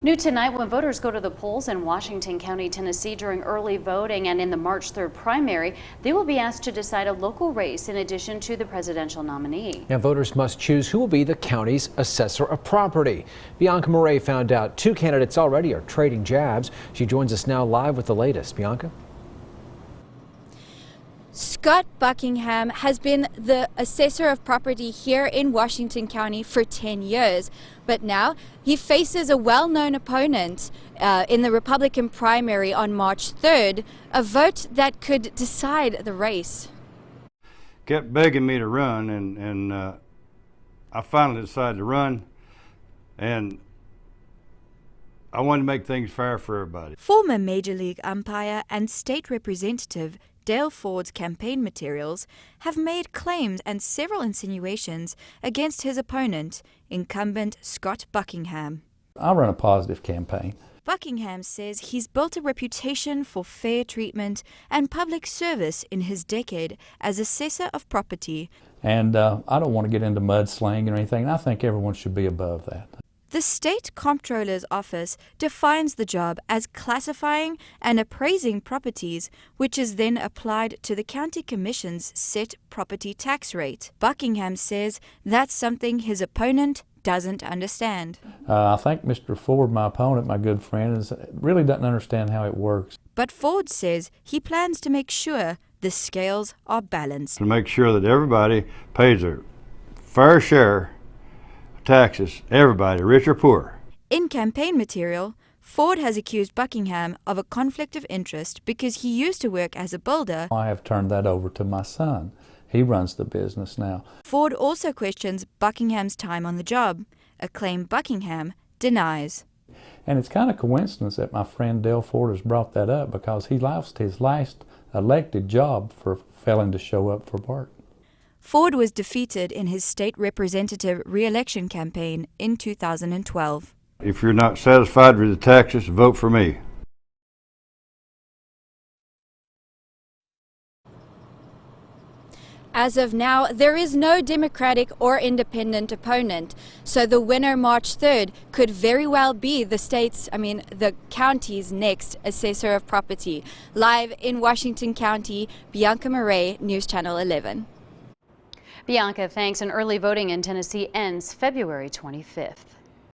New tonight, when voters go to the polls in Washington County, Tennessee during early voting and in the March 3rd primary, they will be asked to decide a local race in addition to the presidential nominee. Now voters must choose who will be the county's assessor of property. Bianca Murray found out two candidates already are trading jabs. She joins us now live with the latest. Bianca? Scott Buckingham has been the assessor of property here in Washington County for 10 years, but now he faces a well-known opponent in the Republican primary on March 3rd, a vote that could decide the race. Kept begging me to run, and I finally decided to run, and I wanted to make things fair for everybody. Former Major League umpire and state representative Dale Ford's campaign materials have made claims and several insinuations against his opponent, incumbent Scott Buckingham. I run a positive campaign. Buckingham says he's built a reputation for fair treatment and public service in his decade as assessor of property. And I don't want to get into mudslinging or anything. I think everyone should be above that. The State Comptroller's Office defines the job as classifying and appraising properties, which is then applied to the County Commission's set property tax rate. Buckingham says that's something his opponent doesn't understand. I think Mr. Ford, my opponent, my good friend, really doesn't understand how it works. But Ford says he plans to make sure the scales are balanced. To make sure that everybody pays their fair share taxes, everybody, rich or poor. In campaign material, Ford has accused Buckingham of a conflict of interest because he used to work as a builder. I have turned that over to my son. He runs the business now. Ford also questions Buckingham's time on the job, a claim Buckingham denies. And it's kind of coincidence that my friend Dale Ford has brought that up because he lost his last elected job for failing to show up for work. Ford was defeated in his state representative re-election campaign in 2012. If you're not satisfied with the taxes, vote for me. As of now, there is no Democratic or independent opponent, so the winner March 3rd could very well be the county's next assessor of property. Live in Washington County, Bianca Murray, News Channel 11. Bianca, thanks. And early voting in Tennessee ends February 25th.